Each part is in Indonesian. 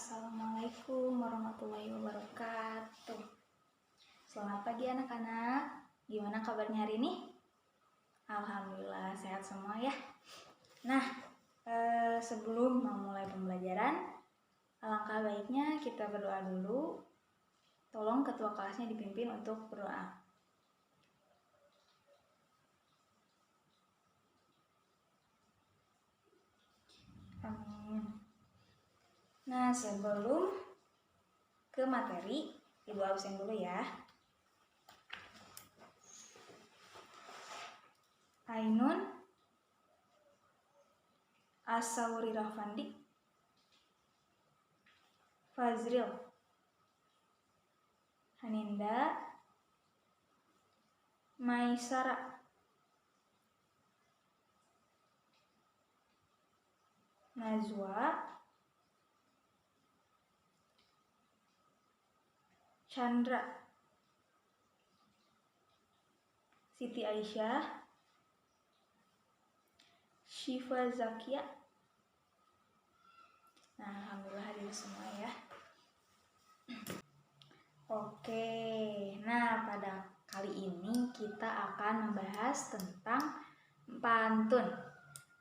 Assalamualaikum warahmatullahi wabarakatuh. Selamat pagi anak-anak. Gimana kabarnya hari ini? Alhamdulillah sehat semua ya. Nah, sebelum memulai pembelajaran, alangkah baiknya kita berdoa dulu. Tolong ketua kelasnya dipimpin untuk berdoa. Amin. Nah, sebelum ke materi, Ibu absen dulu ya. Ainun Asauri Rafandi Fazril Haninda Maisara Najwa Chandra Siti Aisyah Syifa Zakia. Nah, alhamdulillah hadir semua ya. Oke, nah pada kali ini kita akan membahas tentang pantun.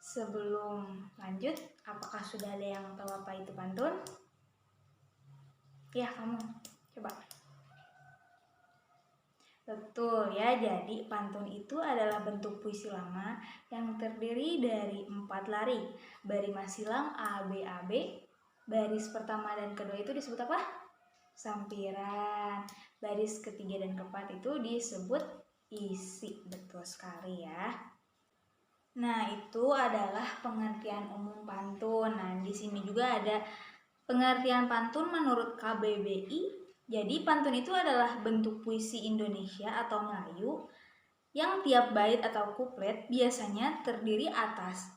Sebelum lanjut, apakah sudah ada yang tahu apa itu pantun? Ya, kamu coba. Betul ya, jadi pantun itu adalah bentuk puisi lama yang terdiri dari 4 lari. Barima silang A, B, A, B. Baris pertama dan kedua itu disebut apa? Sampiran. Baris ketiga dan keempat itu disebut isi. Betul sekali ya. Nah, itu adalah pengertian umum pantun. Nah, di sini juga ada pengertian pantun menurut KBBI. Jadi pantun itu adalah bentuk puisi Indonesia atau Melayu yang tiap bait atau kuplet biasanya terdiri atas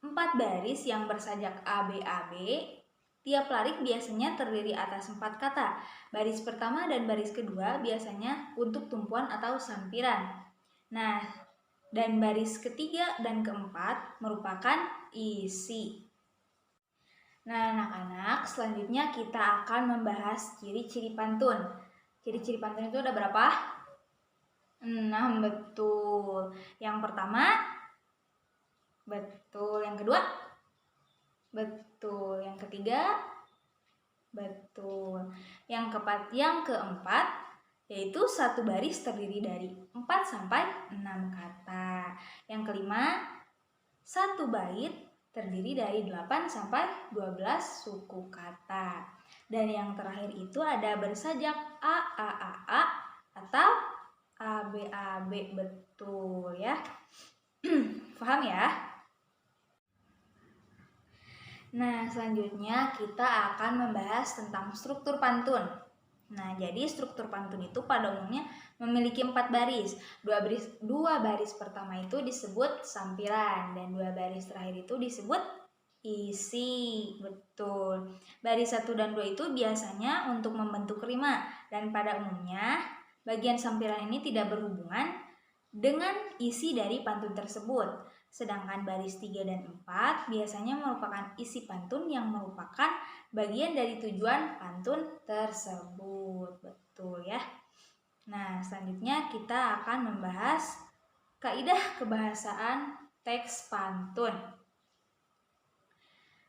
4 baris yang bersajak ABAB. Tiap larik biasanya terdiri atas 4 kata. Baris pertama dan baris kedua biasanya untuk tumpuan atau sampiran. Nah, dan baris ketiga dan keempat merupakan isi. Nah, anak-anak, selanjutnya kita akan membahas ciri-ciri pantun. Ciri-ciri pantun itu ada berapa? 6, betul. Yang pertama, betul. Yang kedua, betul. Yang ketiga, betul. Yang keempat, yaitu satu baris terdiri dari 4 sampai 6 kata. Yang kelima, satu bait terdiri dari 8 sampai 12 suku kata. Dan yang terakhir itu ada bersajak A atau ABAB. Betul ya. Paham ya? Nah, selanjutnya kita akan membahas tentang struktur pantun. Nah, jadi struktur pantun itu pada umumnya memiliki 4 baris. Dua baris pertama itu disebut sampiran dan 2 baris terakhir itu disebut isi. Betul. Baris 1 dan 2 itu biasanya untuk membentuk rima dan pada umumnya bagian sampiran ini tidak berhubungan dengan isi dari pantun tersebut. Sedangkan baris 3 dan 4 biasanya merupakan isi pantun yang merupakan bagian dari tujuan pantun tersebut. Betul ya. Nah, selanjutnya kita akan membahas kaidah kebahasaan teks pantun.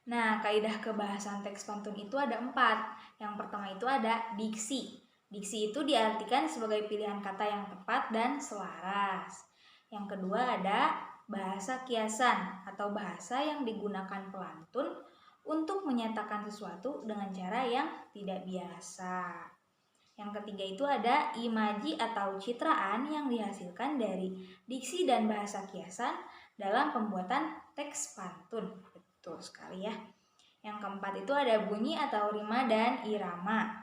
Nah, kaidah kebahasaan teks pantun itu ada 4. Yang pertama itu ada diksi. Diksi itu diartikan sebagai pilihan kata yang tepat dan selaras. Yang kedua ada bahasa kiasan atau bahasa yang digunakan pelantun untuk menyatakan sesuatu dengan cara yang tidak biasa. Yang ketiga itu ada imaji atau citraan yang dihasilkan dari diksi dan bahasa kiasan dalam pembuatan teks pantun. Betul sekali ya. Yang keempat itu ada bunyi atau rima dan irama.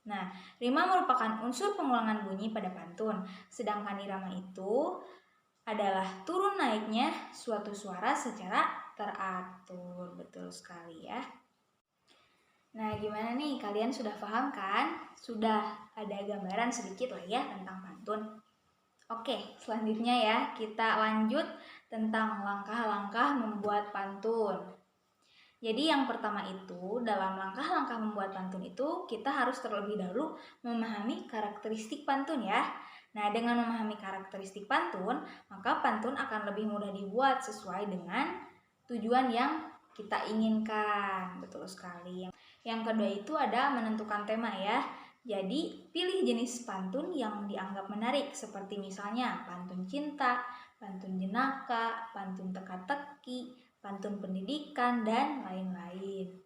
Nah, rima merupakan unsur pengulangan bunyi pada pantun, sedangkan irama itu adalah turun naiknya suatu suara secara teratur. Betul sekali ya. Nah, gimana nih? Kalian sudah paham kan? Sudah ada gambaran sedikit lah ya tentang pantun. Oke, selanjutnya ya kita lanjut tentang langkah-langkah membuat pantun. Jadi yang pertama itu, dalam langkah-langkah membuat pantun itu, kita harus terlebih dahulu memahami karakteristik pantun ya. Nah, dengan memahami karakteristik pantun, maka pantun akan lebih mudah dibuat sesuai dengan tujuan yang kita inginkan. Betul sekali. Yang kedua itu ada menentukan tema ya. Jadi, pilih jenis pantun yang dianggap menarik, seperti misalnya pantun cinta, pantun jenaka, pantun teka-teki, pantun pendidikan, dan lain-lain.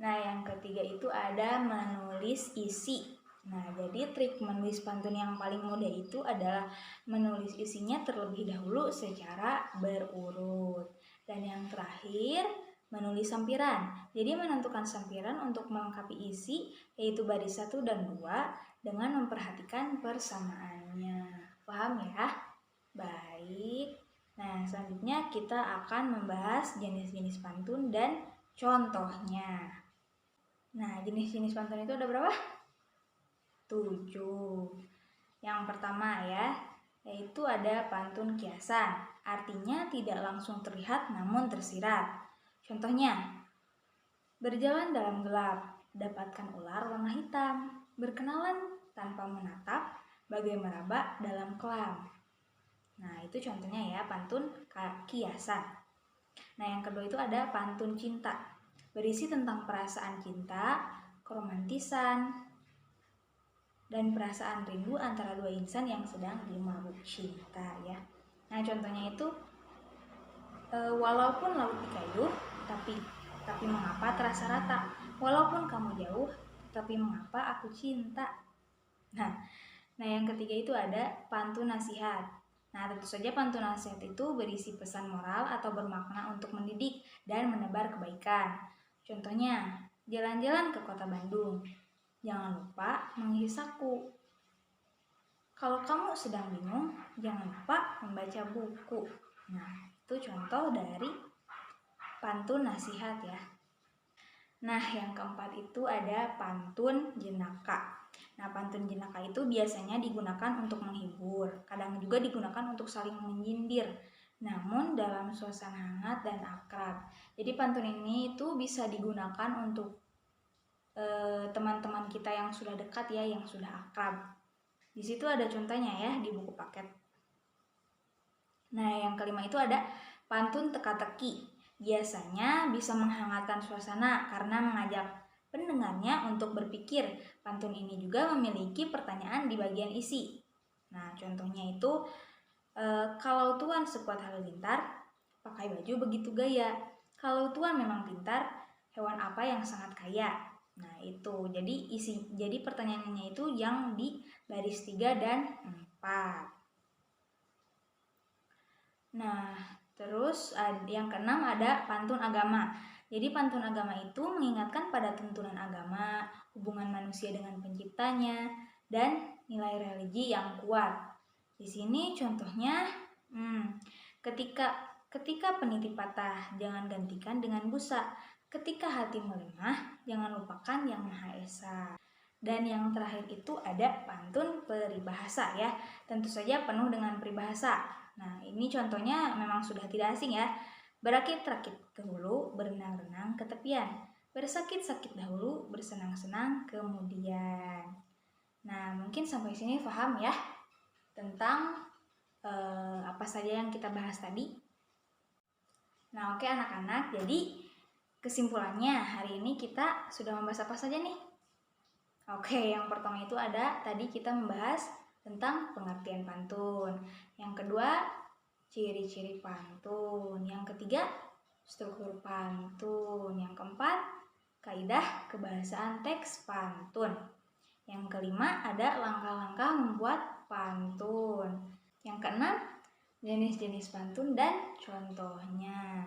Nah, yang ketiga itu ada menulis isi. Nah, jadi trik menulis pantun yang paling mudah itu adalah menulis isinya terlebih dahulu secara berurut. Dan yang terakhir, menulis sampiran. Jadi menentukan sampiran untuk melengkapi isi, yaitu baris 1 dan 2, dengan memperhatikan persamaannya. Paham ya? Baik. Nah, selanjutnya kita akan membahas jenis-jenis pantun dan contohnya. Nah, jenis-jenis pantun itu ada berapa? 7. Yang pertama ya, yaitu ada pantun kiasan. Artinya tidak langsung terlihat namun tersirat. Contohnya, berjalan dalam gelap, dapatkan ular warna hitam, berkenalan tanpa menatap, bagai meraba dalam kelam. Nah, itu contohnya ya, pantun kiasan. Nah, yang kedua itu ada pantun cinta. Berisi tentang perasaan cinta, keromantisan, dan perasaan rindu antara dua insan yang sedang dimabuk cinta ya. Nah, contohnya itu walaupun laut dikayuh, tapi mengapa terasa rata? Walaupun kamu jauh, tapi mengapa aku cinta? Nah, yang ketiga itu ada pantun nasihat. Nah, tentu saja pantun nasihat itu berisi pesan moral atau bermakna untuk mendidik dan menebar kebaikan. Contohnya, jalan-jalan ke kota Bandung. Jangan lupa menghisapku. Kalau kamu sedang bingung, jangan lupa membaca buku. Nah, itu contoh dari pantun nasihat ya. Nah, yang keempat itu ada pantun jenaka. Nah, pantun jenaka itu biasanya digunakan untuk menghibur, kadang juga digunakan untuk saling menyindir, namun dalam suasana hangat dan akrab. Jadi pantun ini itu bisa digunakan untuk teman-teman kita yang sudah dekat ya, yang sudah akrab. Di situ ada contohnya ya di buku paket. Nah, yang kelima itu ada pantun teka-teki. Biasanya bisa menghangatkan suasana karena mengajak pendengarnya untuk berpikir. Pantun ini juga memiliki pertanyaan di bagian isi. Nah, contohnya itu kalau Tuan sekuat halilintar, pakai baju begitu gaya. Kalau Tuan memang pintar, hewan apa yang sangat kaya? Nah, itu. Jadi pertanyaannya itu yang di baris 3 dan 4. Nah, terus yang keenam ada pantun agama. Jadi pantun agama itu mengingatkan pada tuntunan agama, hubungan manusia dengan penciptanya, dan nilai religi yang kuat. Di sini contohnya, ketika peniti patah, jangan gantikan dengan busa. Ketika hati melemah, jangan lupakan yang Maha Esa. Dan yang terakhir itu ada pantun peribahasa ya. Tentu saja penuh dengan peribahasa. Nah, ini contohnya memang sudah tidak asing ya. Berakit-rakit ke hulu, berenang-renang ke tepian. Bersakit-sakit dahulu, bersenang-senang kemudian. Nah, mungkin sampai sini paham ya tentang apa saja yang kita bahas tadi. Nah, oke anak-anak, jadi kesimpulannya hari ini kita sudah membahas apa saja nih? Oke, yang pertama itu ada tadi kita membahas tentang pengertian pantun. Yang kedua, ciri-ciri pantun. Yang ketiga, struktur pantun. Yang keempat, kaidah kebahasaan teks pantun. Yang kelima, ada langkah-langkah membuat pantun. Yang keenam, jenis-jenis pantun dan contohnya.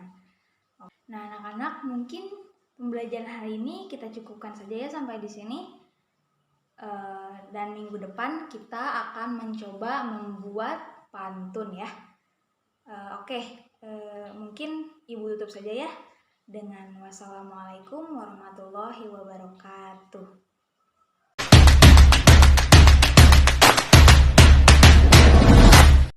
Nah, anak-anak, mungkin pembelajaran hari ini kita cukupkan saja ya sampai di sini. Dan minggu depan kita akan mencoba membuat pantun ya. Mungkin Ibu tutup saja ya dengan wassalamualaikum warahmatullahi wabarakatuh.